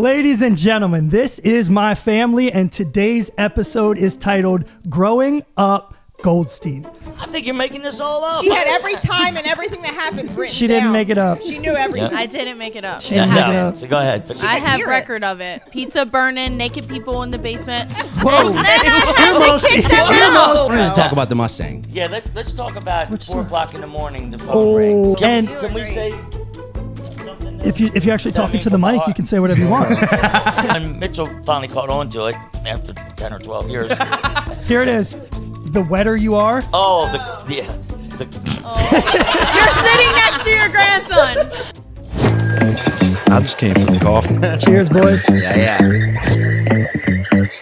Ladies and gentlemen, this is my family, and today's episode is titled Growing Up Goldstein. I think you're making this all up. She had every time and everything that happened written She didn't down. make it up. She knew everything. I didn't make it up. She didn't make it up. So go ahead. I have hear it. record of it. Pizza burning, naked people in the basement. Whoa. And then I had to kick them out. We're going to talk about the Mustang. Yeah, let's talk about 4 o'clock in the morning. The phone Oh, rings. and Can we say something? if you're actually talking to the mic, you can say whatever you want. And Mitchell finally caught on to it after 10 or 12 years. Here it is. The wetter you are. Oh, You're sitting next to your grandson. I just came for the coffee. Cheers, boys. Yeah.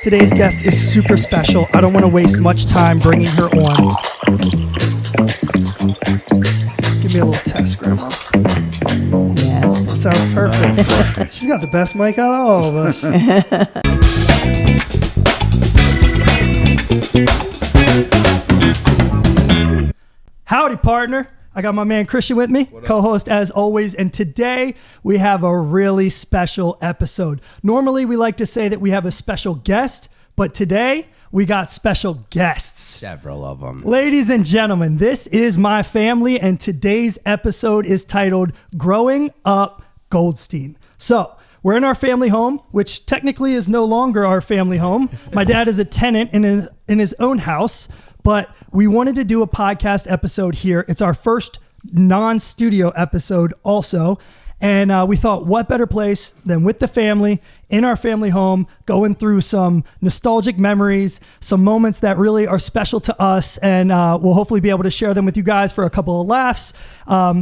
Today's guest is super special. I don't want to waste much time bringing her on. Give me a little test, Grandma. Yes. That sounds perfect. She's got the best mic out of all of us. Howdy, partner. I got my man Christian with me, co-host as always, and today we have a really special episode. Normally we like to say that we have a special guest, but today we got special guests. Several of them. Ladies and gentlemen, this is my family, and today's episode is titled Growing Up Goldstein. So, we're in our family home, which technically is no longer our family home. My dad is a tenant in his own house, but we wanted to do a podcast episode here. It's our first non-studio episode also. And we thought, what better place than with the family, in our family home, going through some nostalgic memories, some moments that really are special to us. And we'll hopefully be able to share them with you guys for a couple of laughs.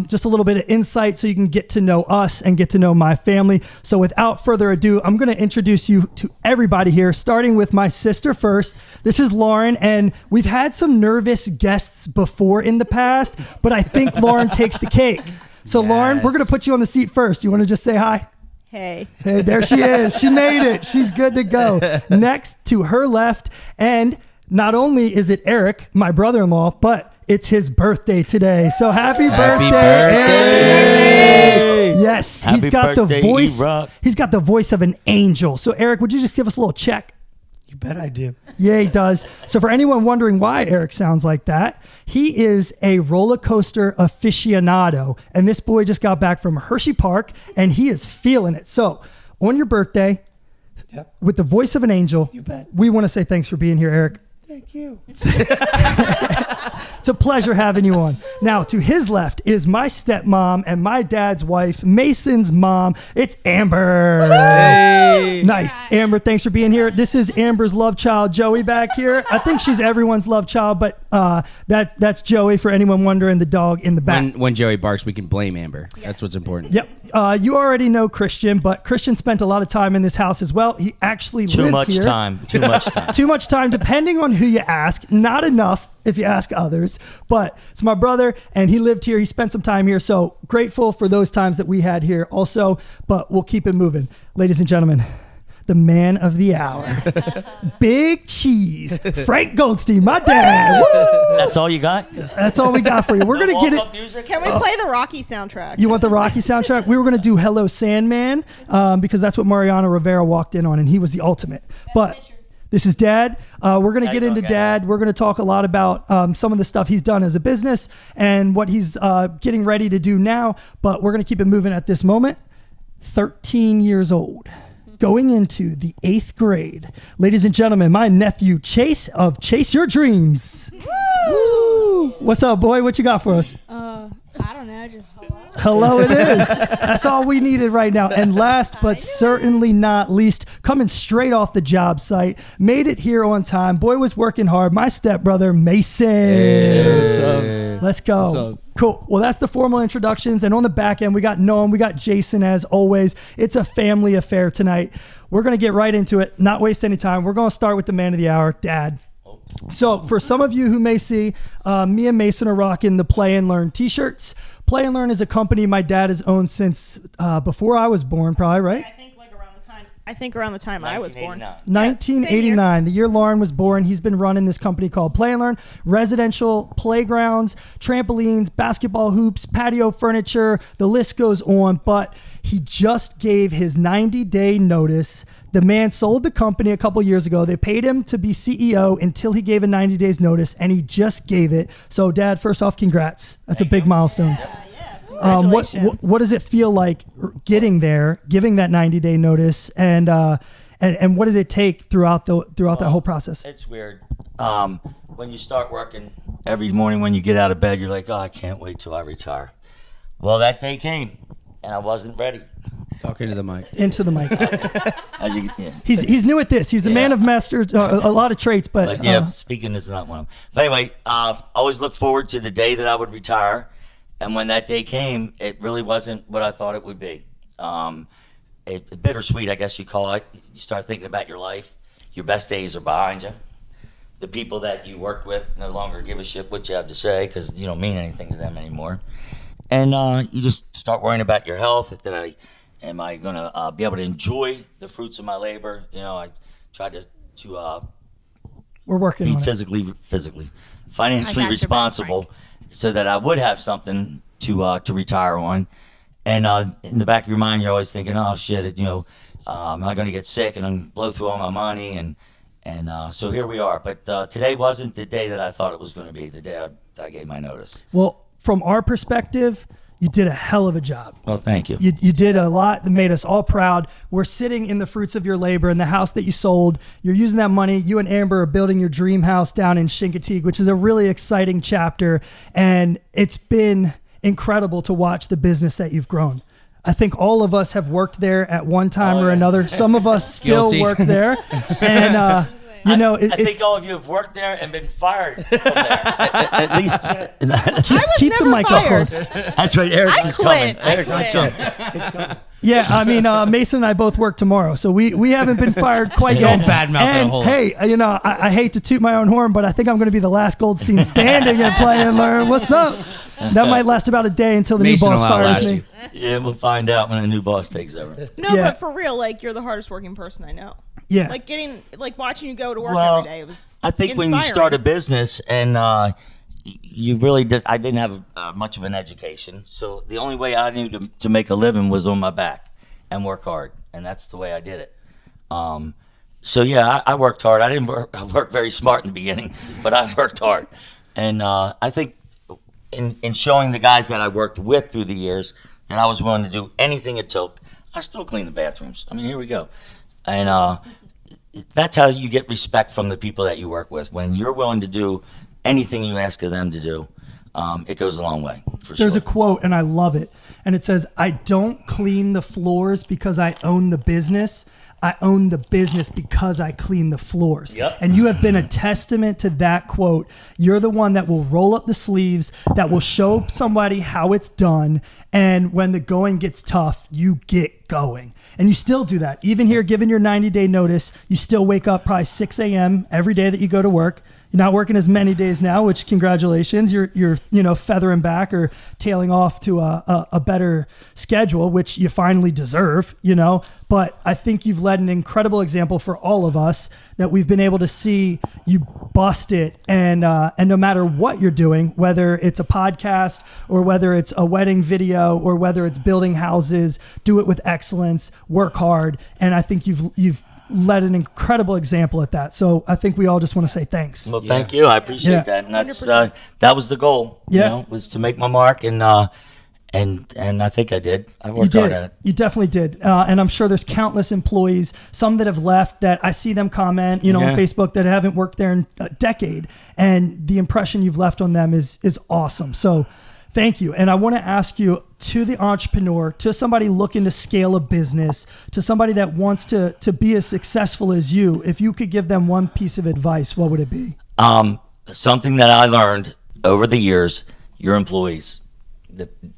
Just a little bit of insight so you can get to know us and get to know my family. So without further ado, I'm going to introduce you to everybody here, starting with my sister first. This is Lauren, and we've had some nervous guests before in the past, but I think Lauren takes the cake. So Lauren, we're going to put you on the seat first. You want to just say hi? Hey. Hey, there she is. She made it. She's good to go. Next to her left, and not only is it Eric, my brother-in-law, but it's his birthday today. So happy birthday, Eric. Yes, Happy he's got birthday, the voice. E-Rock. He's got the voice of an angel. So Eric, would you just give us a little check? You bet I do. Yeah, he does. So for anyone wondering why Eric sounds like that, he is a roller coaster aficionado. And this boy just got back from Hershey Park and he is feeling it. So on your birthday, with the voice of an angel, You bet. we want to say thanks for being here, Eric. Thank you. It's a pleasure having you on. Now, to his left is my stepmom and my dad's wife, Mason's mom. It's Amber. Hey. Nice. Amber, thanks for being here. This is Amber's love child, Joey, back here. I think she's everyone's love child, but that's Joey for anyone wondering, the dog in the back. When Joey barks, we can blame Amber. That's what's important. Yep. You already know Christian, but Christian spent a lot of time in this house as well. He actually lived here. Too much time. Too much time, depending on who you ask. Not enough if you ask others, but it's my brother and he lived here. He spent some time here. So grateful for those times that we had here also, but we'll keep it moving. Ladies and gentlemen, the man of the hour, Big Cheese, Frank Goldstein, my dad. Woo! That's all you got? That's all we got for you. We're going to get it. Music? Can we play the Rocky soundtrack? You want the Rocky soundtrack? We were going to do Hello Sandman because that's what Mariano Rivera walked in on and he was the ultimate. But this is Dad. We're going to get into Dad. We're going to talk a lot about some of the stuff he's done as a business and what he's getting ready to do now. But we're going to keep it moving at this moment. 13 years old, going into the 8th grade. Ladies and gentlemen, my nephew Chase of Chase Your Dreams. Woo! What's up, boy? What you got for us? I don't know, just hello. Hello, it is. That's all we needed right now. And last but certainly not least, coming straight off the job site, made it here on time. Boy was working hard. My stepbrother, Mason. Hey, what's up? Let's go. What's up? Cool. Well, that's the formal introductions. And on the back end, we got Noam, we got Jason as always. It's a family affair tonight. We're going to get right into it, not waste any time. We're going to start with the man of the hour, Dad. So for some of you who may see, me and Mason are rocking the Play and Learn t-shirts. Play and Learn is a company my dad has owned since before I was born, probably, right? I think around the time I was born. 1989, the year Lauren was born. He's been running this company called Play and Learn. Residential playgrounds, trampolines, basketball hoops, patio furniture, the list goes on. But He just gave his 90-day notice. The man sold the company a couple years ago. They paid him to be CEO until he gave a 90 days notice, and he just gave it. So, Dad, first off, congrats. That's a big milestone. What does it feel like getting there, giving that 90-day notice, and what did it take throughout that whole process? It's weird. When you start working every morning when you get out of bed, you're like, oh, I can't wait till I retire. Well, that day came, and I wasn't ready. Talking to the mic. Into the mic. Yeah. He's new at this. He's a man of master, a lot of traits, but speaking is not one of them. But anyway, always looked forward to the day that I would retire, and when that day came, it really wasn't what I thought it would be. Bittersweet, I guess you call it. You start thinking about your life. Your best days are behind you. The people that you worked with no longer give a shit what you have to say because you don't mean anything to them anymore. And you just start worrying about your health. Am I going to be able to enjoy the fruits of my labor? You know, I tried to we're working be on physically, financially responsible so that I would have something to retire on. And in the back of your mind, you're always thinking, oh, shit, am I going to get sick and then blow through all my money? And so here we are. But today wasn't the day that I thought it was going to be, the day I gave my notice. Well, from our perspective, you did a hell of a job. Well, thank you. You did a lot that made us all proud. We're sitting in the fruits of your labor in the house that you sold. You're using that money. You and Amber are building your dream house down in Chincoteague, which is a really exciting chapter. And it's been incredible to watch the business that you've grown. I think all of us have worked there at one time or another. Some of us still work there. And, I think all of you have worked there and been fired from there. At least. Keep the mic up close. That's right. Eric's is coming. Eric's coming. Yeah, I mean, Mason and I both work tomorrow, so we haven't been fired quite yet. Don't badmouth it a whole lot. Hey, I hate to toot my own horn, but I think I'm going to be the last Goldstein standing at Play and Learn. What's up? That might last about a day until the Mason new boss will fires outlast me. you. Yeah, we'll find out when the new boss takes over. No, but for real, you're the hardest working person I know. Yeah. Watching you go to work every day, it was I think when you start a business and you really did, I didn't have much of an education. So the only way I knew to make a living was on my back and work hard. And that's the way I did it. So yeah, I worked hard. I worked very smart in the beginning, but I worked hard. And I think in showing the guys that I worked with through the years that I was willing to do anything it took, I still clean the bathrooms. I mean, here we go. And that's how you get respect from the people that you work with. When you're willing to do anything you ask of them to do, it goes a long way. There's a quote, and I love it. And it says, I don't clean the floors because I own the business. I own the business because I clean the floors. Yep. And you have been a testament to that quote. You're the one that will roll up the sleeves, that will show somebody how it's done. And when the going gets tough, you get going. And you still do that. Even here, given your 90-day notice, you still wake up probably 6 a.m. every day that you go to work. You're not working as many days now, which congratulations. You're feathering back or tailing off to a better schedule, which you finally deserve, But I think you've led an incredible example for all of us that we've been able to see you bust it. And no matter what you're doing, whether it's a podcast or whether it's a wedding video or whether it's building houses, do it with excellence, work hard. And I think you've led an incredible example at that. So I think we all just want to say thanks. Well, thank you. I appreciate that. And that's that was the goal. Was to make my mark, and I think I did. I worked hard at it. You definitely did. And I'm sure there's countless employees, some that have left that I see them comment, on Facebook that haven't worked there in a decade. And the impression you've left on them is awesome. So thank you. And I want to ask you, to the entrepreneur, to somebody looking to scale a business, to somebody that wants to be as successful as you, if you could give them one piece of advice, what would it be? Something that I learned over the years, your employees.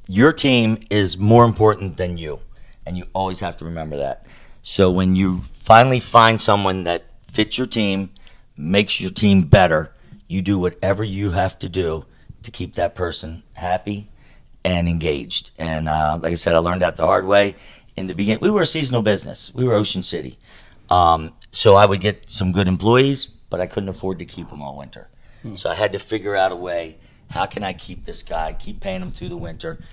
Your team is more important than you, and you always have to remember that. So when you finally find someone that fits your team, makes your team better, you do whatever you have to do to keep that person happy and engaged. And like I said, I learned that the hard way. In the beginning, we were a seasonal business. We were Ocean City. So I would get some good employees, but I couldn't afford to keep them all winter. So I had to figure out a way, how can I keep this guy, keep paying him through the winter?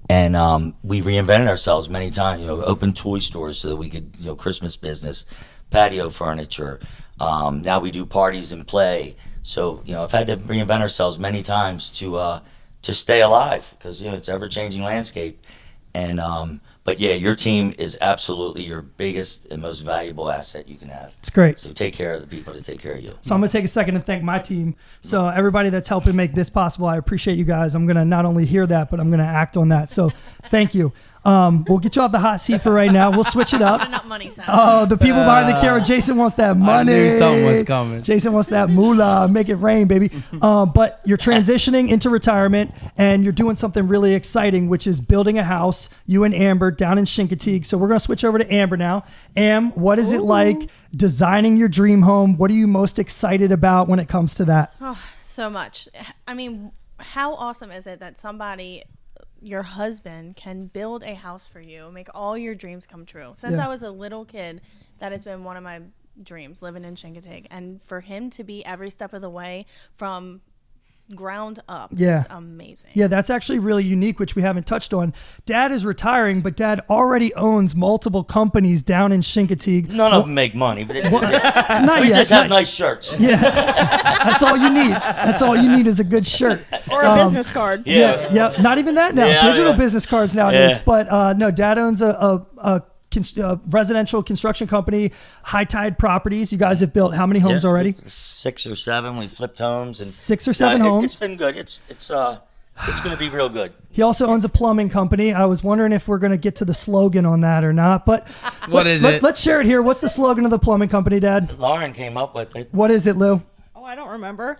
And we reinvented ourselves many times. Opened toy stores so that we could, Christmas business, patio furniture. Now we do parties and play. So I've had to reinvent ourselves many times to stay alive because it's ever changing landscape. And but yeah, your team is absolutely your biggest and most valuable asset you can have. It's great. So take care of the people that take care of you. So I'm going to take a second and thank my team. So everybody that's helping make this possible, I appreciate you guys. I'm going to not only hear that, but I'm going to act on that. So thank you. We'll get you off the hot seat for right now. We'll switch it up. Putting up money signs. Oh, the people behind the camera. Jason wants that money. I knew something was coming. Jason wants that moolah. Make it rain, baby. But you're transitioning into retirement, and you're doing something really exciting, which is building a house, you and Amber, down in Chincoteague. So we're going to switch over to Amber now. Am, what is it like designing your dream home? What are you most excited about when it comes to that? Oh, so much. I mean, how awesome is it that somebody, your husband, can build a house for you, make all your dreams come true? Since I was a little kid, that has been one of my dreams, living in Chincoteague. And for him to be every step of the way from ground up is amazing. Yeah, that's actually really unique, which we haven't touched on. Dad is retiring, but Dad already owns multiple companies down in Chincoteague. None of them make money, but not we yet. just have nice shirts. Yeah, that's all you need. That's all you need is a good shirt or a business card. Yeah. Not even that now. Digital business cards nowadays. But no, Dad owns a residential construction company, High Tide Properties. You guys have built how many homes already? 6 or 7. We flipped homes and 6 or 7 homes. It's been good. It's going to be real good. He also owns a plumbing company. I was wondering if we're going to get to the slogan on that or not, but let's share it here. What's the slogan of the plumbing company, Dad? Lauren came up with it. What is it, Lou? Oh, I don't remember.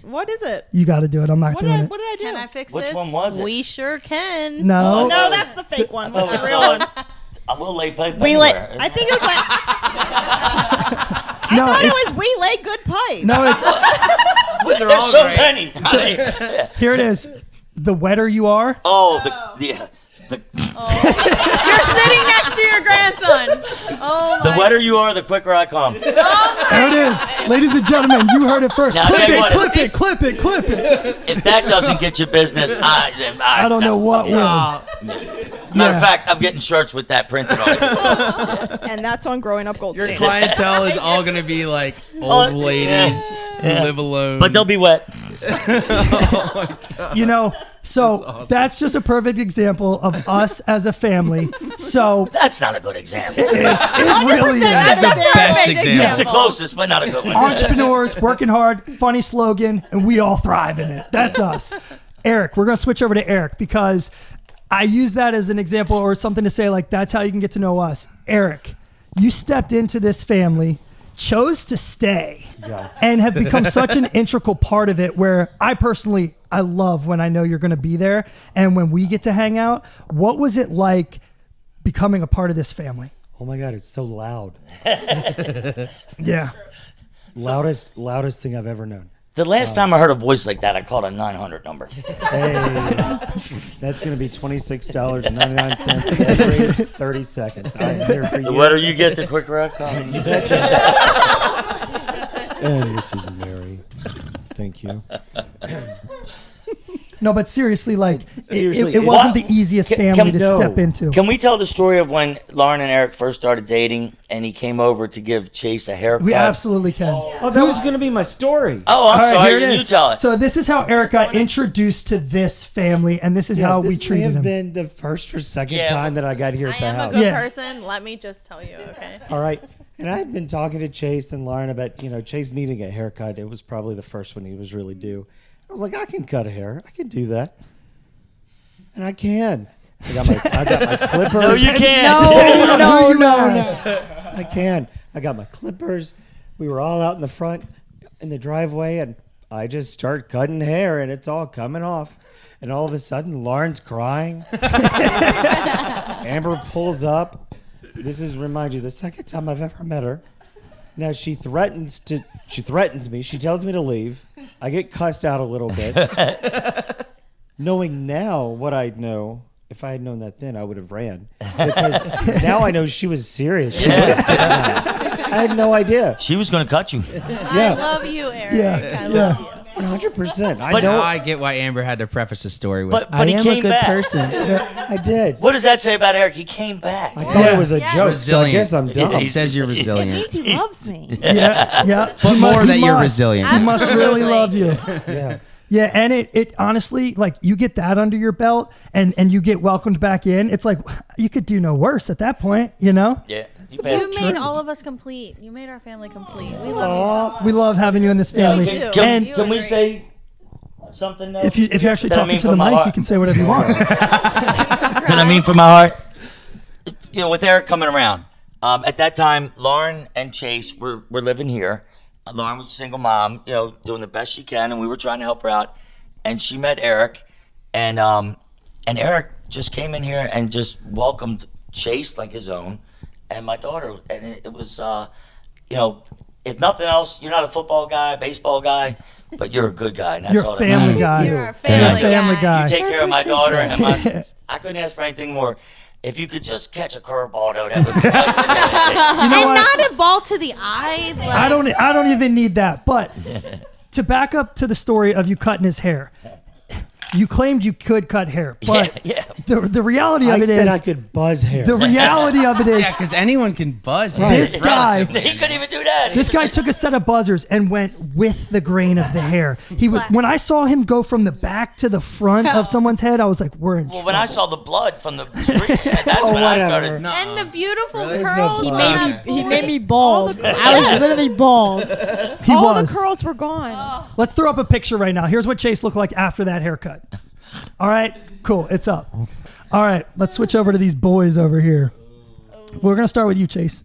What is it? You got to do it. I'm not doing it. What did I do? Can I fix Which this? one was it? We sure can. No. Oh, no, that's the fake one. What's the real one? I will lay pipe I think it was like. No, I thought it was we lay good pipe. No, it's There's so many. Here it is. The wetter you are. Oh, You're sitting next to your grandson. Oh my. The wetter you are, the quicker I come. There it is. Ladies and gentlemen, you heard it first. Now, Clip tell you it, clip it. If that doesn't get you business, I don't know what will. Matter of fact, I'm getting shirts with that printed on it. And that's on Growing Up GOLDSTEIN. Your clientele is all going to be like old ladies who live alone. But they'll be wet. Oh my God. So awesome. that's just a perfect example of us as a family. So That's not a good example. it is. It really is. That's the best example. It's the closest, but not a good one. Entrepreneurs working hard, funny slogan, and we all thrive in it. That's us. Eric, we're going to switch over to Eric because I use that as an example or something to say like that's how you can get to know us. Eric, you stepped into this family, chose to stay, and have become such an integral part of it where I love when I know you're going to be there and when we get to hang out. What was it like becoming a part of this family? Oh my God, it's so loud. Yeah. Loudest thing I've ever known. The last time I heard a voice like that, I called a 900 number. Hey, that's going to be $26.99 every 30 seconds. I'm here for you. The wetter you get, the quicker I come. You betcha. And this is Mary. Thank you. No, but seriously, Seriously, it wasn't the easiest family to step into. Can we tell the story of when Lauren and Eric first started dating and he came over to give Chase a haircut? We absolutely can. Oh, that was going to be my story. Oh, I'm All right, sorry. here it You is. tell it. So this is how Eric got introduced to this family, and this is how we treated This may have him. been the first or second time that I got here at I the am house. a good Yeah. person. Let me just tell you, okay? All right. And I had been talking to Chase and Lauren about, Chase needing a haircut. It was probably the first one he was really due. I was like, I can cut a hair. I can do that. And I can. I got my clippers. No, you can't. No. I can. I got my clippers. We were all out in the front in the driveway, and I just start cutting hair, and it's all coming off. And all of a sudden, Lauren's crying. Amber pulls up. This is, remind you, the second time I've ever met her. Now she threatens me. She tells me to leave. I get cussed out a little bit. Knowing now what I know, if I had known that then, I would have ran. Because now I know she was serious. She would have kicked my ass. I had no idea. She was going to cut you. I love you, Eric. I love you. 100%. I But- know. Now I get why Amber had to preface the story with. But I he am came a good back. person. I did. What does that say about Eric? He came back. I thought it was a Yeah. joke, so I Resilient. guess I'm dumb. He says you're It resilient. means he loves me. Yeah. But He more he that you're must. resilient. He must really Absolutely. love you. Yeah. Yeah, and it honestly, like, you get that under your belt and you get welcomed back in. It's like, you could do no worse at that point, you know? Yeah. You You made all of us complete. You made our family complete. We love you so much. We love having you in this family. we do. Can, You can are we great. say something? If you actually that I talking mean to the from my mic, heart? you can say whatever you want. That I mean from my heart. You know, with Eric coming around, at that time, Lauren and Chase were living here. Lauren was a single mom, you know, doing the best she can, and we were trying to help her out. And she met Eric, and Eric just came in here and just welcomed Chase like his own, and my daughter. And it was, you know, if nothing else, you're not a football guy, baseball guy, but you're a good guy. And that's You're all a that family matters. guy. You're a You're a family family guy. guy. You take care of my daughter, and I couldn't ask for anything more. If you could just catch a curveball, though, that would be nice. You know And what? not a ball to the eyes. Like, I don't even need that. But to back up to the story of you cutting his hair, you claimed you could cut hair, but Yeah. the reality I of it said is I could buzz hair. the reality of it is Yeah, because anyone can buzz. Right. this guy. He couldn't even do that. This guy took a set of buzzers and went with the grain of the hair. He was when I saw him go from the back to the front of someone's head, I was like, "We're in Well, trouble." when I saw the blood from the screen, that's Oh, when I whatever. started. and the beautiful Really? curls. He on made that He boy. made me bald. I was literally bald. He All was. the curls were gone. Let's throw up a picture right now. Here's what Chase looked like after that haircut. All right, cool. It's up. All right, let's switch over to these boys over here. We're gonna start with you, Chase.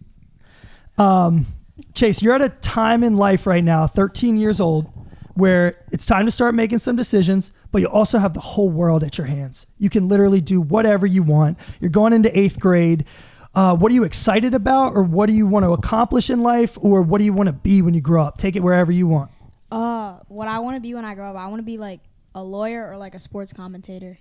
Chase, you're at a time in life right now, 13 years old, where it's time to start making some decisions, but you also have the whole world at your hands. You can literally do whatever you want. You're going into 8th grade. What are you excited about, or what do you want to accomplish in life, or what do you want to be when you grow up? Take it wherever you want. What I want to be when I grow up, I want to be like a lawyer or like a sports commentator.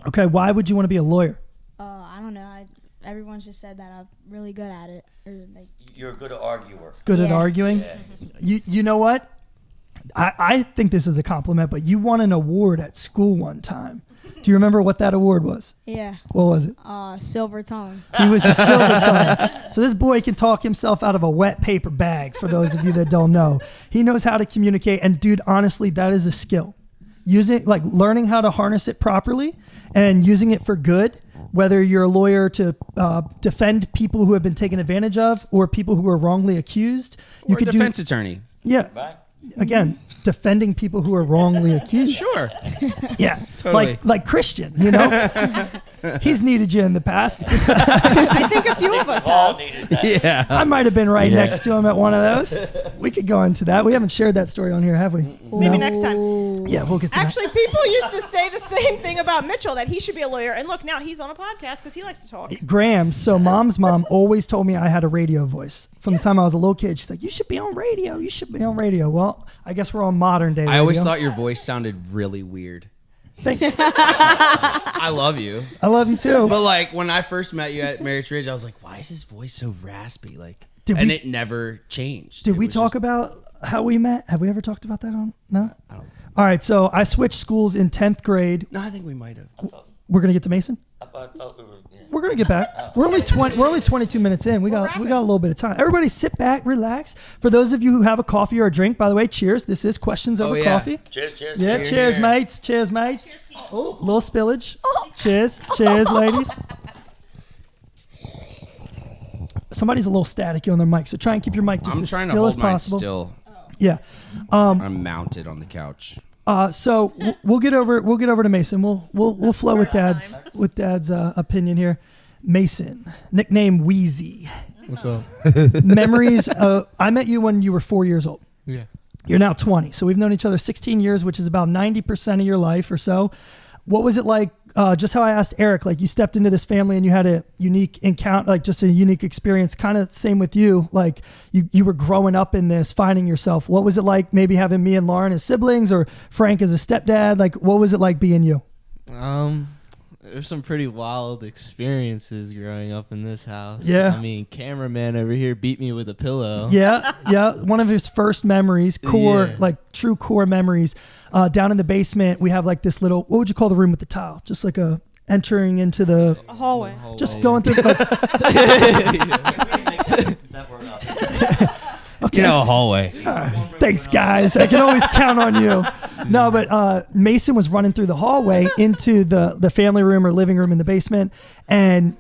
Okay, why would you want to be a lawyer? I don't know. Everyone's just said that I'm really good at it. Or like, You're a good arguer. Good at Yeah. arguing? You know what? I think this is a compliment, but you won an award at school one time. Do you remember what that award was? yeah, What was it? silver tongue. He was the silver tongue. So this boy can talk himself out of a wet paper bag, for those of you that don't know. He knows how to communicate, and dude, honestly, that is a skill. Learning how to harness it properly and using it for good, whether you're a lawyer to defend people who have been taken advantage of or people who are wrongly accused. You Or could defense attorney. Yeah. Right? Again, defending people who are wrongly accused. Sure. Yeah. Totally. Like Christian, you know? He's needed you in the past. I think a few of us All have. needed that. Yeah. I might have been right Yeah. next to him at one of those. We could go into that. We haven't shared that story on here, have we? Maybe No? next time. Yeah, we'll get to Actually, people used to say the same thing about Mitchell, that he should be a lawyer. And look, now he's on a podcast because he likes to talk. that. Graham, so mom's mom always told me I had a radio voice. From the time I was a little kid, she's like, you should be on radio. You should be on radio. Well, I guess we're on modern day radio. I always thought your voice sounded really weird. Thank you. I love you. I love you too. But like when I first met you at Marriage Ridge, I was like, why is his voice so raspy? Like, Did and we- it never changed. Did It we was talk just- about how we met? Have we ever talked about that on? No? All right, so I switched schools in 10th grade. No, I think we might have. We're going to get to Mason? I thought we were. Yeah. We're gonna get back. We're only 22 minutes in. We got a little bit of time. Everybody, sit back, relax. For those of you who have a coffee or a drink, by the way, cheers. This is questions over yeah. coffee. Cheers, cheers. Yeah, Cheers. cheers, mates. Cheers, mates. Oh, little spillage. Cheers, cheers, ladies. Somebody's a little staticky on their mic, so try and keep your mic just I'm as trying to still hold as mine possible. still. Yeah. I'm mounted on the couch. So we'll get over to Mason. We'll flow with Dad's opinion here. Mason, nickname Wheezy. What's up? Memories. I met you when you were 4 years old. Yeah. You're now 20, so we've known each other 16 years, which is about 90% of your life or so. What was it like? Just how I asked Eric, like you stepped into this family and you had a unique encounter, like just a unique experience. Kind of same with you. Like you were growing up in this, finding yourself. What was it like? Maybe having me and Lauren as siblings, or Frank as a stepdad. Like what was it like being you? There's some pretty wild experiences growing up in this house. Yeah. I mean, cameraman over here beat me with a pillow. Yeah. One of his first memories, true core memories. Down in the basement, we have like this little, what would you call the room with the tile? Just like entering into the hallway. Just going through the Okay. A hallway. Thanks, guys. I can always count on you. No, but Mason was running through the hallway into the family room or living room in the basement, and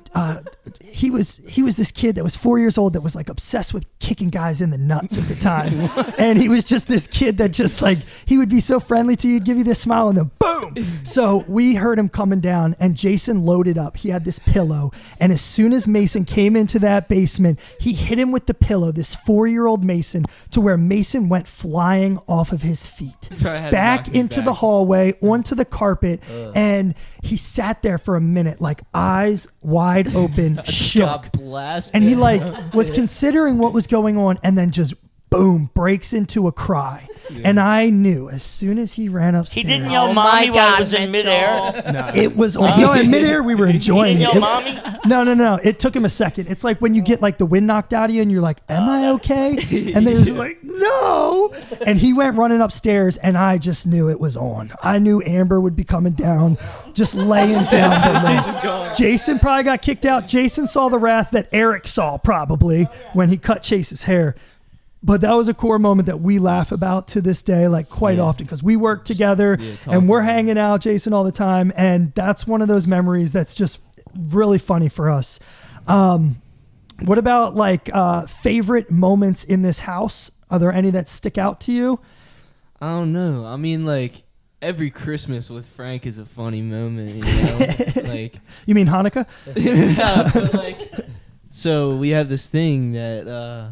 he was this kid that was 4 years old that was like obsessed with kicking guys in the nuts at the time, and he was just this kid that just like he would be so friendly to you, he'd give you this smile, and then boom. So we heard him coming down, and Jason loaded up. He had this pillow, and as soon as Mason came into that basement, he hit him with the pillow. This 4-year-old Mason, to where Mason went flying off of his feet, back into the hallway, onto the carpet, and he sat there for a minute, like eyes wide open, shook, and he like was considering what was going on, and then just boom, breaks into a cry. And I knew as soon as he ran upstairs. He didn't yell mommy while it was in midair? It was in midair we were enjoying He it. didn't yell mommy? No. It took him a second. It's like when you get like the wind knocked out of you and you're like, am I okay? And then he was like, no. And he went running upstairs, and I just knew it was on. I knew Amber would be coming down, just laying down. Jason probably got kicked out. Jason saw the wrath that Eric saw probably when he cut Chase's hair. But that was a core moment that we laugh about to this day, like quite often, because we work together and we're hanging out, Jason, all the time. And that's one of those memories that's just really funny for us. What about like favorite moments in this house? Are there any that stick out to you? I don't know. I mean, like every Christmas with Frank is a funny moment, you know? Like, you mean Hanukkah? Yeah, but like, so we have this thing that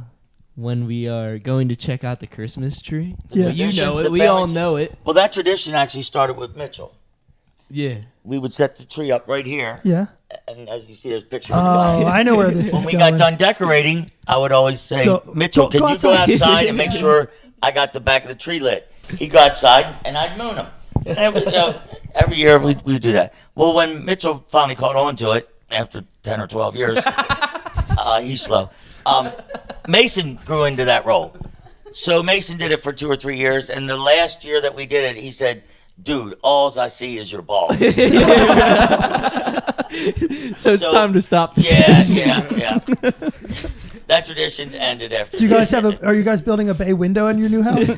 when we are going to check out the Christmas tree. Yeah. So you know it. We all know it. Well, that tradition actually started with Mitchell. Yeah. We would set the tree up right here. Yeah. And as you see, there's a picture. Oh, I know where this is When we going. got done decorating, I would always say, Mitchell, can you go outside and make sure I got the back of the tree lit? He'd go outside, and I'd moon him. And every year we do that. Well, when Mitchell finally caught on to it, after 10 or 12 years, he's slow. Mason grew into that role. So Mason did it for 2 or 3 years, and the last year that we did it, he said, dude, all I see is your balls. So it's time to stop the Yeah. That tradition ended after. Do you guys are you guys building a bay window in your new house?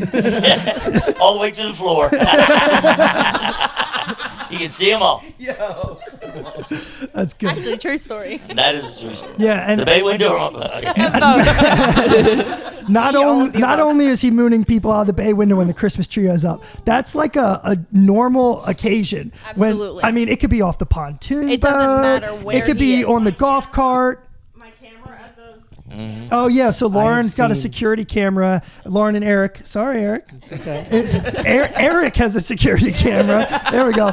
All the way to the floor. You can see them all. That's good. Actually, true story. That is a true story. Yeah, and The bay window. not only is he mooning people out of the bay window when the Christmas tree is up, that's like a normal occasion. Absolutely. When, I mean, it could be off the pontoon It boat. doesn't matter where It could he be is. on the golf cart. My camera at the. Oh yeah, so Lauren's got a seen- security camera. Lauren and Eric. Sorry, Eric. Okay. Eric has a security camera. There we go.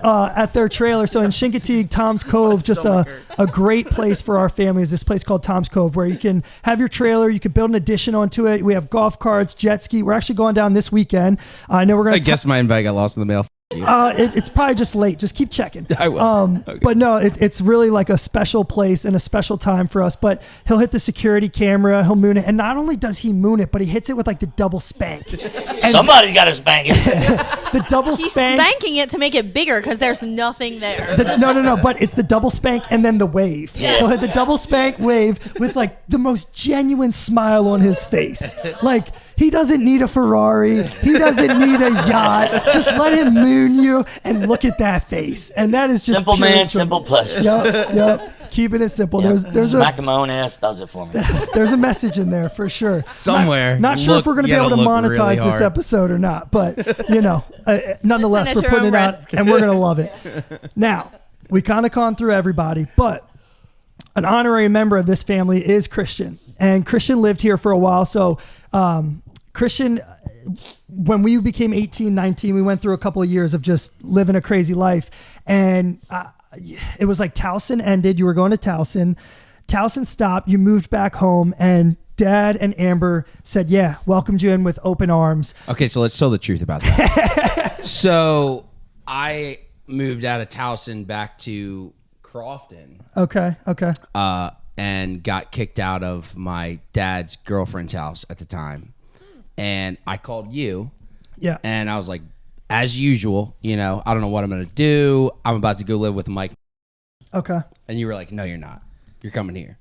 At their trailer. So in Chincoteague, Tom's Cove, just a great place for our family is this place called Tom's Cove, where you can have your trailer, you can build an addition onto it. We have golf carts, jet ski. We're actually going down this weekend. I know we're going I guess my invite got lost in the mail. it's probably just late. Just keep checking. I will. Okay. But no, it's really like a special place and a special time for us. But he'll hit the security camera, he'll moon it, and not only does he moon it, but he hits it with like the double spank. And Somebody's got to spank it. the double He's spank. spanking it to make it bigger because there's nothing there. No, but it's the double spank and then the wave. Yeah. He'll hit the double spank wave with like the most genuine smile on his face. Like, he doesn't need a Ferrari. He doesn't need a yacht. Just let him moon you and look at that face. And that is just Simple pure man, joy. simple pleasure. Yep. Keeping it simple. Yep. There's Smacking my own ass does it for me. there's a message in there for sure. Somewhere. Not sure if we're going to be able to monetize really this hard. episode or not, but nonetheless, Listen we're at your putting it own out risk. and we're going to love it. Now, we kind of gone through everybody, but an honorary member of this family is Christian, and Christian lived here for a while. So, Christian, when we became 18, 19, we went through a couple of years of just living a crazy life. And it was like Towson ended. You were going to Towson. Towson stopped. You moved back home. And Dad and Amber said, yeah, welcomed you in with open arms. Okay, so let's tell the truth about that. So I moved out of Towson back to Crofton. Okay. And got kicked out of my dad's girlfriend's house at the time. And I called you. Yeah. And I was like, as usual, I don't know what I'm going to do. I'm about to go live with Mike. Okay. And you were like, no, you're not. You're coming here.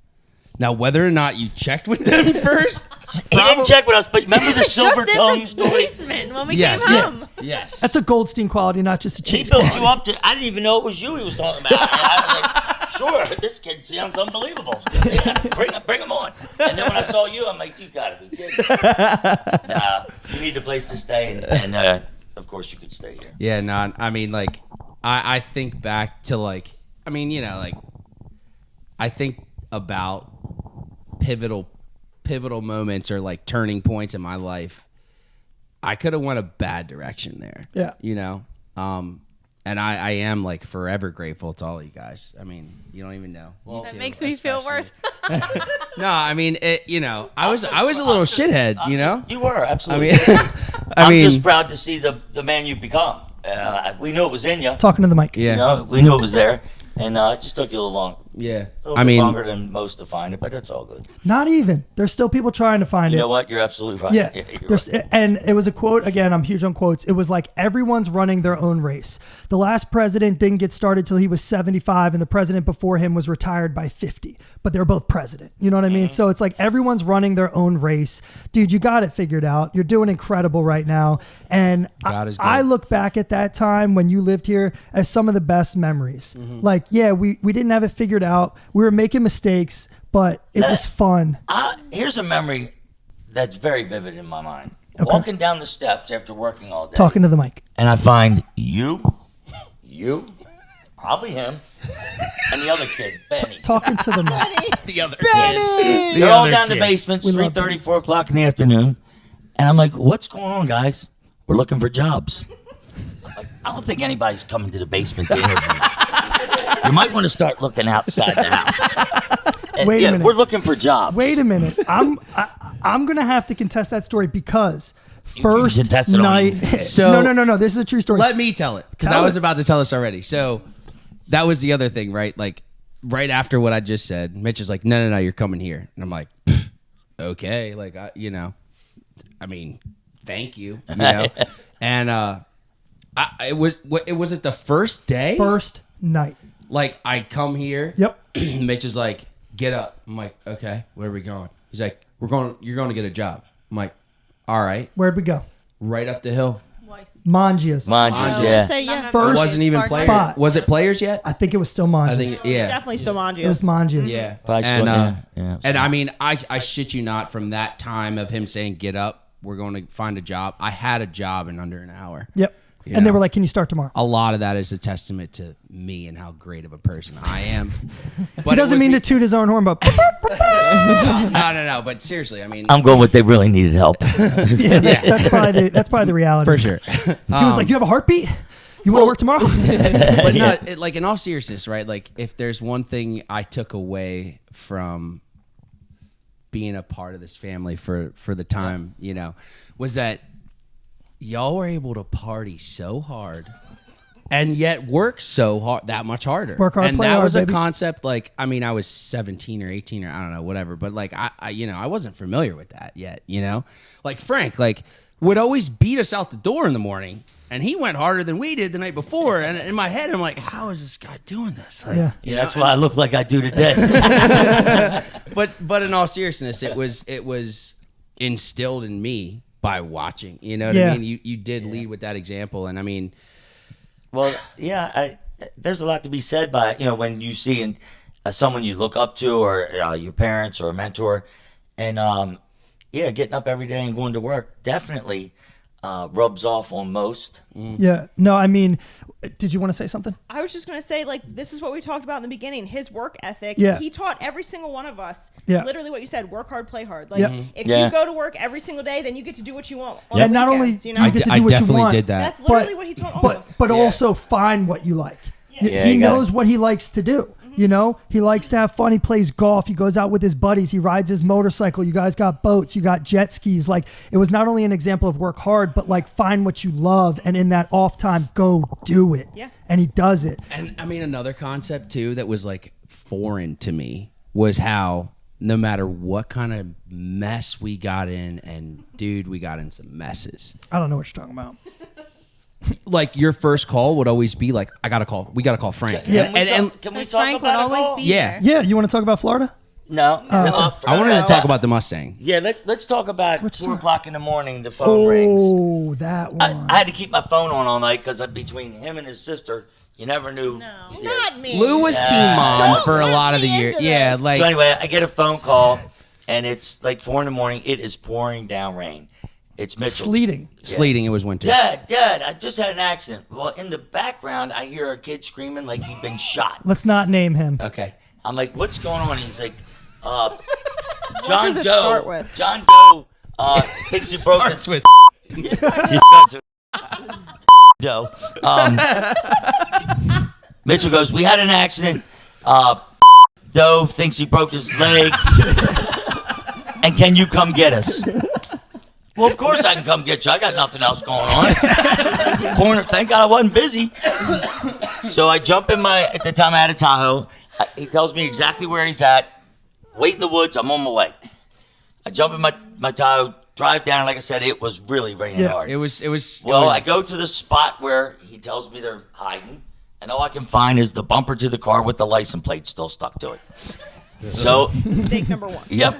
Now, whether or not you checked with them first. He didn't check with us, but remember the silver tongue story? Basement when we came home. Yes. That's a Goldstein quality, not just a He Chase built quality. you up to. I didn't even know it was you he was talking about. I was like, sure, this kid sounds unbelievable. Yeah, bring him on. And then when I saw you, I'm like, you gotta be kidding. Nah, you need a place to stay, and of course you could stay here. Yeah, no, I mean, like, I think back to, like, I think about pivotal moments or, like, turning points in my life. I could have went a bad direction there. Yeah. And I am, like, forever grateful to all you guys. I mean, you don't even know. Well, that makes me feel worse. No, I mean, I was a little shithead, You were, absolutely. I'm just proud to see the man you've become. We knew it was in you. Talking to the mic. Yeah. We knew it was there. And it just took you a little long. Yeah. A little bit longer than most to find it, but that's all good. Not even. There's still people trying to find it. You know what? You're absolutely right. Yeah. You're right. And it was a quote, again, I'm huge on quotes. It was like, everyone's running their own race. The last president didn't get started till he was 75, and the president before him was retired by 50. But they're both president. You know what I mean? So it's like everyone's running their own race. Dude, you got it figured out. You're doing incredible right now. And I look back at that time when you lived here as some of the best memories. Like, yeah, we didn't have it figured out. We were making mistakes, but it was fun. Here's a memory that's very vivid in my mind. Okay. Walking down the steps after working all day. Talking to the mic. And I find you, probably him, and the other kid, Benny. Talking to the mic. The other kid. They're all down in the basement, 3:30, 4 o'clock in the afternoon. And I'm like, what's going on, guys? We're looking for jobs. I'm like, I don't think anybody's coming to the basement to interview. You might want to start looking outside the house. And Wait a minute. We're looking for jobs. Wait a minute. I'm gonna have to contest that story because first contest it night. So no. This is a true story. Let me tell it because I was about to tell this already. So that was the other thing, right? Like right after what I just said, Mitch is like, no, you're coming here, and I'm like, okay, like I mean, thank you, and it was it the first day? First night. Like I come here. Yep. Mitch is like, get up. I'm like, okay, where are we going? He's like, you're going to get a job. I'm like, all right. Where'd we go? Right up the hill. Mangia's. Yeah. First it wasn't even players. spot. Was it players yet? I think it was still Mangia's. I think It's definitely still Mangia's. It was Mangia's. Yeah. Yeah. And I mean, I shit you not, from that time of him saying, get up, we're going to find a job. I had a job in under an hour. Yep. You And they know? were like, can you start tomorrow? A lot of that is a testament to me and how great of a person I am. But He doesn't mean to toot his own horn, but No. But seriously, I mean, I'm going with they really needed help. that's probably the reality. for sure. He was like, you have a heartbeat? You want to work tomorrow? But no, like in all seriousness, right? Like if there's one thing I took away from being a part of this family for the time, was that y'all were able to party so hard and yet work so hard, that much harder. Work hard, and play that hard, was baby. a concept. Like, I mean, I was 17 or 18 or I don't know, whatever. But like, I wasn't familiar with that yet. Like Frank, like would always beat us out the door in the morning, and he went harder than we did the night before. And in my head, I'm like, how is this guy doing this? Like, Yeah. That's why I look like I do today. But in all seriousness, it was instilled in me by watching. You know what Yeah. I mean? You did lead with that example, and I mean, Well, yeah, there's a lot to be said by when you see someone you look up to, or your parents or a mentor, and getting up every day and going to work definitely rubs off on most. Yeah. No, I mean, did you want to say something? I was just going to say, like, this is what we talked about in the beginning. His work ethic. Yeah. He taught every single one of us, Yeah. literally what you said, work hard, play hard. Like, Yeah. if Yeah. you go to work every single day, then you get to do what you want on And the not only weekends, do you know? you get to I do what you definitely want, did that. That's literally what he taught all of us. but also find what you like. Yeah, He you gotta- knows what he likes to do. You know, he likes to have fun. He plays golf. He goes out with his buddies. He rides his motorcycle. You guys got boats. You got jet skis. Like, it was not only an example of work hard, but like find what you love. And in that off time, go do it. Yeah. And he does it. And I mean, another concept too that was like foreign to me was how no matter what kind of mess we got in, and dude, we got in some messes. I don't know what you're talking about. Like your first call would always be like, we got to call Frank. Yeah. Can we Because talk Frank would about a always call? be Yeah. there. Yeah. You want to talk about Florida? No. I wanted to talk about the Mustang. Yeah, let's talk about Which 4 one? o'clock in the morning. The phone rings. Oh, that one. I had to keep my phone on all night because between him and his sister, you never knew. No. Yeah. Not me. Lou was Yeah. teen mom Don't for a let lot of the me year. into Yeah, this. like So anyway, I get a phone call, and it's like 4 in the morning. It is pouring down rain. It's Mitchell. Sleeting. sleeting. It was winter. Dad, I just had an accident. Well, in the background, I hear a kid screaming like he'd been shot. Let's not name him. Okay. I'm like, what's going on? He's like, does it start with? John Doe thinks he broke his... with He starts with Doe. Mitchell goes, we had an accident. Doe thinks he broke his leg. And can you come get us? Well, of course I can come get you. I got nothing else going on. Corner. Thank God I wasn't busy. So I jump in at the time I had a Tahoe. He tells me exactly where he's at. Wait in the woods. I'm on my way. I jump in my Tahoe, drive down. Like I said, it was really raining hard. It was. Well, I go to the spot where he tells me they're hiding, and all I can find is the bumper to the car with the license plate still stuck to it. So, Mistake number 1. yep,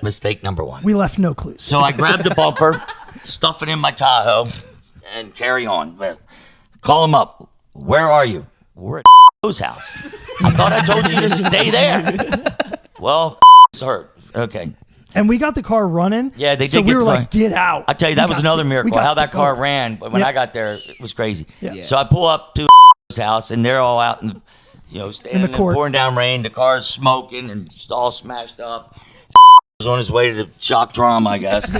mistake number 1. We left no clues. So I grab the bumper, stuff it in my Tahoe, and carry on. Well, call him up. Where are you? We're at Joe's house. I thought I told you to stay there. Well, it's hurt. Okay. And we got the car running. Yeah, they did So get we were the like, car. get out. I tell you, that We was got another to- we miracle. got How to that go. car ran. But when Yeah. I got there, it was crazy. Yeah. So I pull up to house, and they're all out standing in court. pouring down rain. The car's smoking and it's all smashed up. Was on his way to the shock trauma, I guess.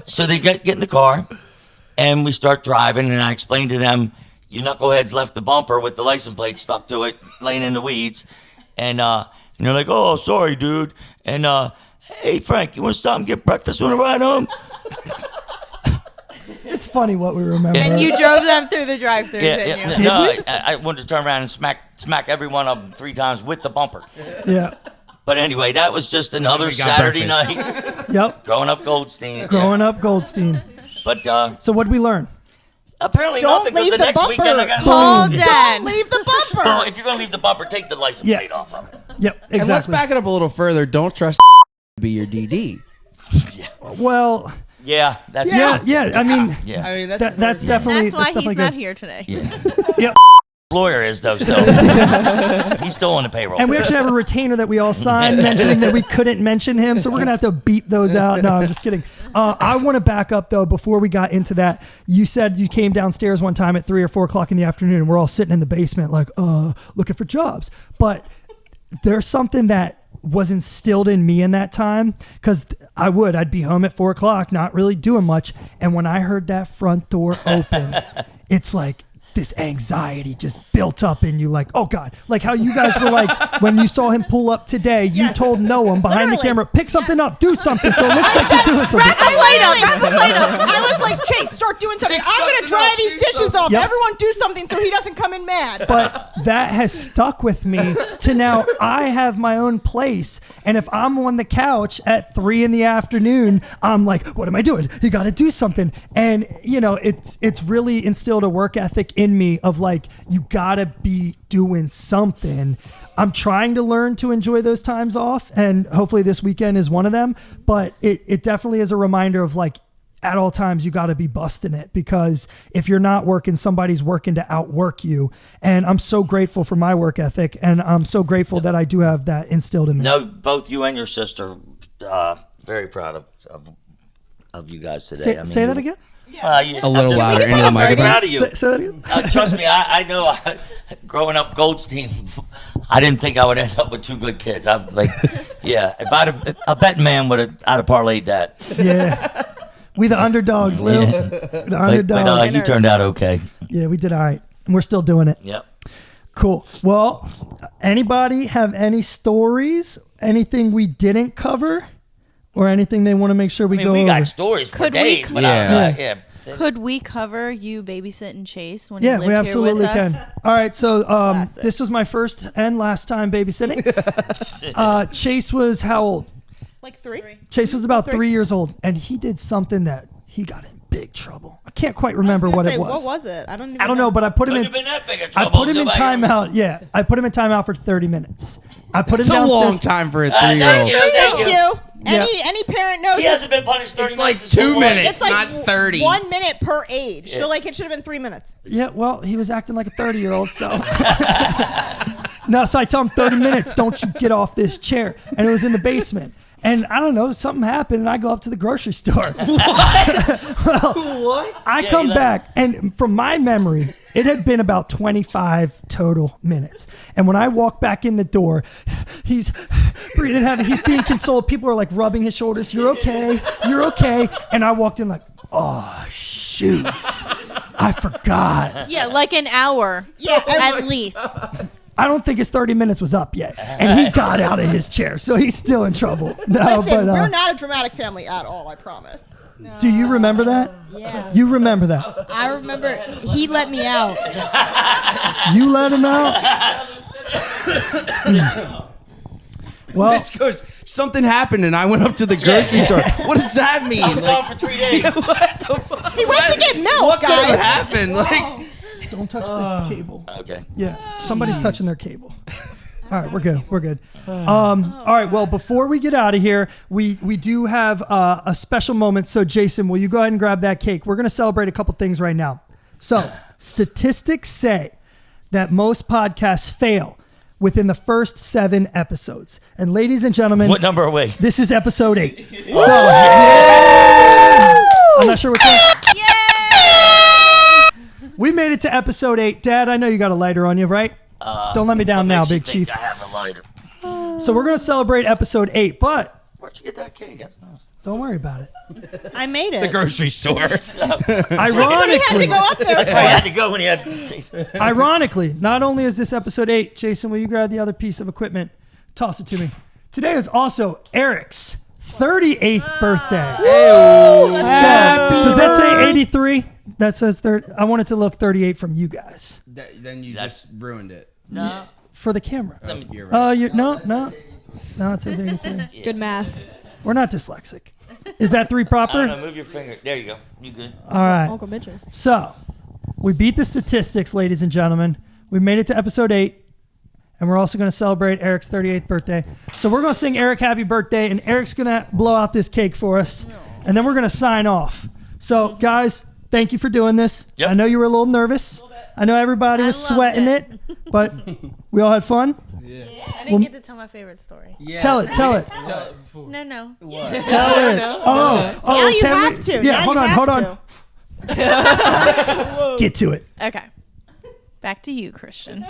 So they get in the car, and we start driving, and I explained to them, you knuckleheads left the bumper with the license plate stuck to it, laying in the weeds. And they're like, oh, sorry, dude. And, hey, Frank, you want to stop and get breakfast on the ride home? It's funny what we remember. And you drove them through the drive-thru, didn't you? No, I wanted to turn around and smack every one of them 3 times with the bumper. Yeah. But anyway, that was just another we got Saturday breakfast. night. Yep. Growing up Goldstein. Growing up Goldstein. But So what did we learn? apparently Don't nothing, because leave the the next bumper. weekend I got Hold Don't on. leave the bumper. Well, if you're going to leave the bumper, take the license Yeah. plate off of it. Yep. And let's Exactly. back it up a little further. Don't trust to be your DD. Well, Yeah, that's yeah. I mean, Yeah. I mean, that's definitely That's why he's definitely not good. here today. Yep. Lawyer is though still. He's still on the payroll. And we actually have a retainer that we all signed mentioning that we couldn't mention him, so we're gonna have to beat those out. No, I'm just kidding. I want to back up though before we got into that. You said you came downstairs one time at 3 or 4 o'clock in the afternoon, and we're all sitting in the basement like, looking for jobs. But there's something that was instilled in me in that time, because I'd be home at 4 o'clock, not really doing much, and when I heard that front door open, it's like this anxiety just built up in you, like, oh God, like how you guys were like when you saw him pull up today, you told Noam behind the Literally. camera, pick something up, do something, so it looks like you're doing something. Wrap my plate up. Wrap my plate up. I was like, Chase, start doing something. I'm going to dry these dishes off. Yep. Everyone do something so he doesn't come in mad. But that has stuck with me to now I have my own place. And if I'm on the couch at 3 in the afternoon, I'm like, what am I doing? You got to do something. And, it's really instilled a work ethic in me of like, you got to be doing something. I'm trying to learn to enjoy those times off. And hopefully this weekend is one of them. But it definitely is a reminder of like, at all times, you got to be busting it, because if you're not working, somebody's working to outwork you. And I'm so grateful for my work ethic, and I'm so grateful that I do have that instilled in me. No, both you and your sister, very proud of you guys today. Say, I mean, say that again? A little louder into the I'm very microphone. proud of you. Say that again? Trust me, I know. Growing up Goldstein, I didn't think I would end up with 2 good kids. I'm like, yeah, if a betting man I'd have parlayed that. Yeah. We the underdogs, Lil. Yeah. The underdogs. But you turned out okay. Yeah, we did all right. And we're still doing it. Yep. Cool. Well, anybody have any stories? Anything we didn't cover? Or anything they want to make sure we go we over? got stories for Could we days. co- but Yeah. Could we cover you babysitting Chase when he Yeah, lived we here absolutely with us? can. All right, so this was my first and last time babysitting. Chase was how old? Like 3? Chase was about 3 years old, and he did something that he got in big trouble. I can't quite remember what it was. What was it? I don't know, but I put him Couldn't in. have been that big of I trouble. put him in timeout. Yeah, I put him in timeout for 30 minutes. I put him It's a downstairs. long time for a Thank 3-year-old. you. Thank you. Yeah. Any parent knows He this. hasn't been punished 30 It's like minutes. 2 minutes, It's like not 30. 1 minute per age. So like it should have been 3 minutes. Yeah, well, he was acting like a 30-year-old, so. No, so I tell him 30 minutes, don't you get off this chair. And it was in the basement. And I don't know, something happened, and I go up to the grocery store. What? I come back, and from my memory, it had been about 25 total minutes. And when I walk back in the door, he's breathing heavy. He's being consoled. People are like rubbing his shoulders. You're okay. You're okay. And I walked in like, oh, shoot. I forgot. Yeah, like an hour. Yeah, at least. I don't think his 30 minutes was up yet. And he got out of his chair, so he's still in trouble. No, Listen, but we're not a dramatic family at all, I promise. do you remember that? Yeah. You remember that? I remember he let me out. You let him out? Well, Mitch goes, something happened and I went up to the grocery store. What does that mean? I was gone for 3 days. What the fuck? He went to get milk, What could have guys. happened? Like, don't touch the cable. Okay. Yeah, somebody's touching their cable. All right, we're good. We're good. All right, well, before we get out of here, we do have a special moment. So, Jason, will you go ahead and grab that cake? We're going to celebrate a couple things right now. So, statistics say that most podcasts fail within the first 7 episodes. And ladies and gentlemen, What number are we? this is episode 8. So, yeah. I'm not sure what time. We made it to episode 8. Dad, I know you got a lighter on you, right? Don't let me down now, Makes you Big think Chief. I have a lighter. So we're going to celebrate episode 8, but Where'd you get that cake? That's nice. don't worry about it. I made it. the grocery store. He had to Ironically, go up there. That's where I had to go when he had. ironically, not only is this episode 8, Jason, will you grab the other piece of equipment? Toss it to me. Today is also Eric's 38th birthday. Does that say 83? That says 30. I want it to look 38 from you guys. Then you just ruined it. No. For the camera. You're right. No, it says 83. Good math. We're not dyslexic. Is that 3 I don't proper? know. Move your finger. There you go. You good? All right. Uncle Mitchell's. So, we beat the statistics, ladies and gentlemen. We made it to episode 8, and we're also going to celebrate Eric's 38th birthday. So, we're going to sing Eric happy birthday, and Eric's going to blow out this cake for us, and then we're going to sign off. So, guys, thank you for doing this. Yep. I know you were a little nervous. I know everybody was I loved sweating it, but we all had fun. I didn't get to tell my favorite story. Yeah. Tell it. No. Tell it. Oh, Now you can have we- to. Yeah, Now hold you on, have hold to. on. Get to it. Okay. Back to you, Christian.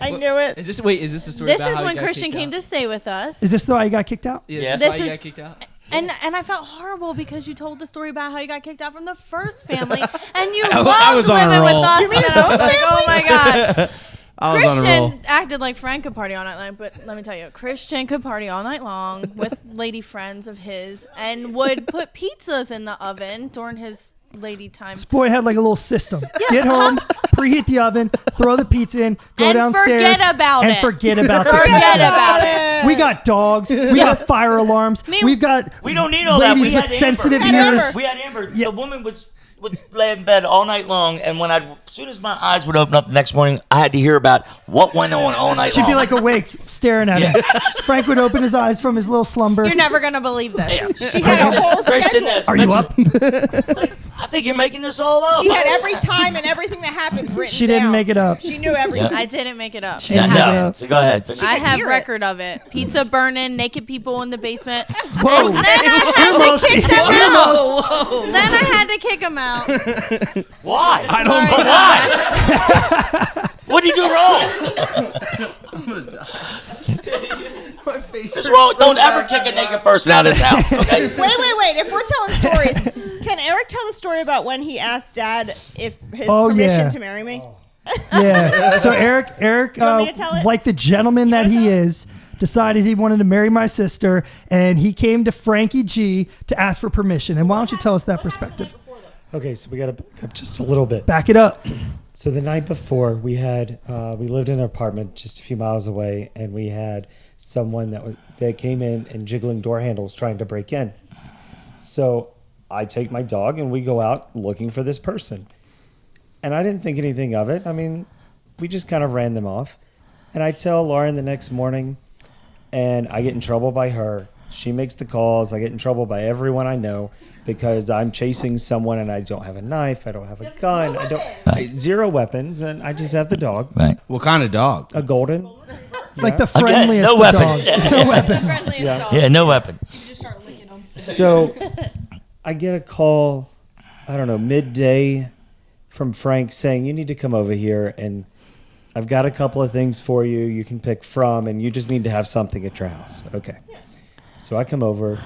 I knew it. Is this the story? This about is how you when got Christian kicked came out? to stay with us. Is this the why you got kicked out? Yeah, Yeah. is this This why you is- got kicked out? And I felt horrible because you told the story about how you got kicked out from the first family, and you I loved was on a living with roll. us. And I was like, oh my god. I was on a roll. Christian acted like Frank could party all night long, but let me tell you, Christian could party all night long with lady friends of his and would put pizzas in the oven during his lady time. This boy had like a little system. Get home, preheat the oven, throw the pizza in, go And downstairs, forget about and it. forget about the Forget pizza. about it. We got dogs. We got fire alarms. We've got We don't need all that. ladies We with had sensitive Amber. ears. We had Amber. Yeah. The woman would lay in bed all night long, and as soon as my eyes would open up the next morning, I had to hear about what went on all night She'd long. be like awake, staring at him. Frank would open his eyes from his little slumber. You're never gonna believe this. She had a whole Christian, schedule. Are you up? I think you're making this all up. She had every time and everything that happened written She didn't down. make it up. She knew everything. I didn't make it up. She Yeah, didn't make it no. up. So go ahead. I have hear it. record of it. Pizza burning, naked people in the basement. Whoa. And then I had Almost. to kick them Almost. out. Then I had to kick them out. Why? I don't Sorry. know. Why? What did you do wrong? My face This is wrong. Don't ever kick a naked person out of this house. Okay. Wait. If we're telling stories, can Eric tell the story about when he asked Dad if his Oh, permission yeah. to marry me? Yeah. So Eric, want me to tell it? like the gentleman that he is, decided he wanted to marry my sister, and he came to Frankie G to ask for permission. And why don't you tell us that perspective? Okay, so we got to back up just a little bit. Back it up. So the night before, we lived in an apartment just a few miles away, and we had someone that came in and jiggling door handles trying to break in. So I take my dog and we go out looking for this person. And I didn't think anything of it. I mean, we just kind of ran them off. And I tell Lauren the next morning, and I get in trouble by her. She makes the calls. I get in trouble by everyone I know because I'm chasing someone and I don't have a knife. I don't have a gun. Zero weapons, and I just have the dog. Right. What kind of dog? A golden. Like the friendliest no of weapon. dogs. No weapon. Yeah, no weapon. So I get a call, I don't know, midday from Frank saying, you need to come over here and I've got a couple of things for you you can pick from, and you just need to have something at your house. Okay. So I come over.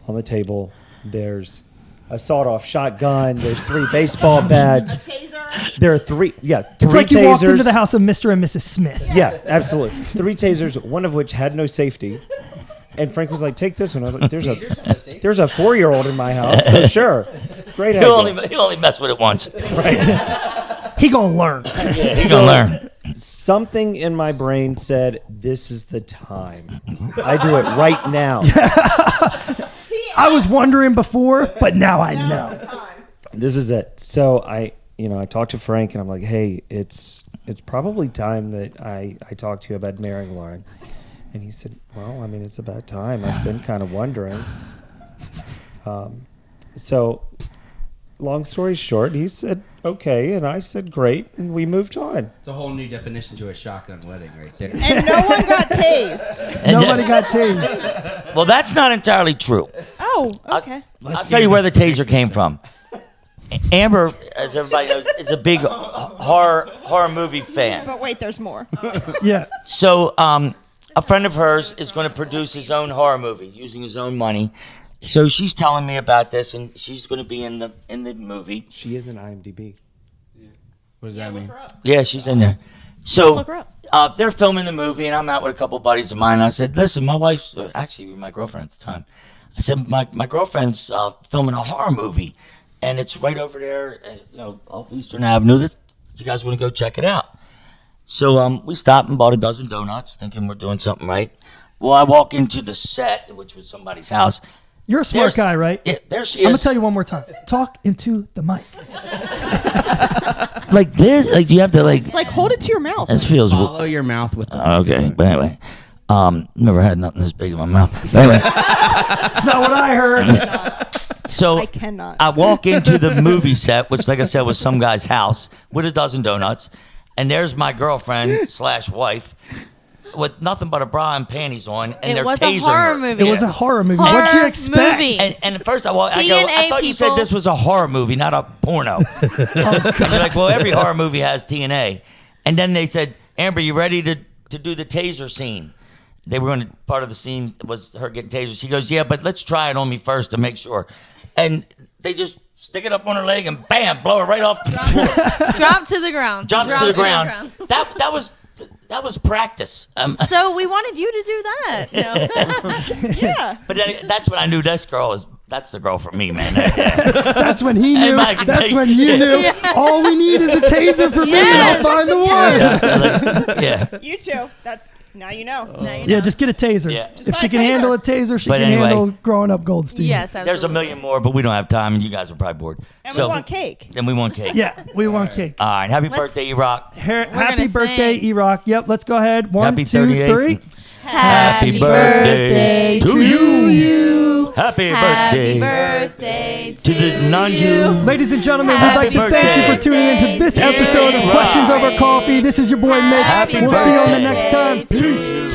On the table, there's a sawed-off shotgun. There's 3 baseball bats. A taser. There are 3 It's 3 like you tasers. walked into the house of Mr. and Mrs. Smith. Yeah, absolutely. 3 tasers, one of which had no safety. And Frank was like, take this one. I was like, there's a 4-year-old in my house, so sure. Great idea. He'll only mess with it once. He gonna learn. He's gonna learn. Something in my brain said, this is the time. I do it right now. I was wondering before, but now I know. This is it. So I talked to Frank and I'm like, hey, it's probably time that I talk to you about marrying Lauren. And he said, well, I mean, it's about time. I've been kind of wondering. So long story short, he said, okay. And I said, great. And we moved on. It's a whole new definition to a shotgun wedding right there. And no one got tased. Nobody got tased. Well, that's not entirely true. Oh, okay. I'll tell you where the taser came from. Amber, as everybody knows, is a big horror movie fan. But wait, there's more. Yeah. So a friend of hers is going to produce his own horror movie using his own money. So she's telling me about this, and she's going to be in the movie. She is an IMDb. What does that mean? Yeah, she's in there. So Look her up. they're filming the movie, and I'm out with a couple buddies of mine. And I said, listen, my wife's actually my girlfriend at the time. I said, my girlfriend's filming a horror movie, and it's right over there, off Eastern Avenue. You guys want to go check it out? So we stopped and bought a dozen donuts, thinking we're doing something right. Well, I walk into the set, which was somebody's house. You're a smart guy, right? Yeah, there she is. I'm going to tell you one more time. Talk into the mic. Like this? Like, do you have to, like... Like, hold it to your mouth. This feels... Follow your mouth with the Okay, but anyway. Never had nothing this big in my mouth. But anyway. That's not what I heard. So I cannot. I walk into the movie set, which, like I said, was some guy's house, with a dozen donuts. And there's my girlfriend / wife with nothing but a bra and panties on, and they're was tasering a horror her. movie. It was a horror movie. Horror What'd you expect? movie. And at first I go, TNA I thought you said people. this was a horror movie, not a porno. They're like, well, every horror movie has TNA. And then they said, Amber, you ready to do the taser scene? They were going to, part of the scene was her getting tasered. She goes, yeah, but let's try it on me first to make sure. And they just stick it up on her leg and bam, blow her right off the floor. Drop to the ground. Drop to the ground. That was practice. So we wanted you to do that. No. Yeah. But that's when I knew that's the girl for me, man. That's when he knew. Anybody can That's take- when you knew. Yeah. All we need is a taser for me, and I'll find the one. Yeah. You too. Now you know. Now you Yeah, know. just get a taser. Yeah. If she can handle a taser, she But can anyway. handle growing up Goldstein. Yes, absolutely. There's a million more, but we don't have time, and you guys are probably bored. And we want cake. And we want cake. Yeah, we want cake. All right. Happy Let's- birthday, E-Rock. Happy gonna birthday, sing. E-Rock. Yep, let's go ahead. 1, Happy 2, 38. 3. Happy birthday to you. Happy Happy birthday birthday to the non-Jew. Ladies and gentlemen, we'd Happy like to thank you for birthday. tuning into this episode of Yeah. Questions Over Coffee. This is your boy Mitch. Happy We'll see you on the birthday. next time. Peace.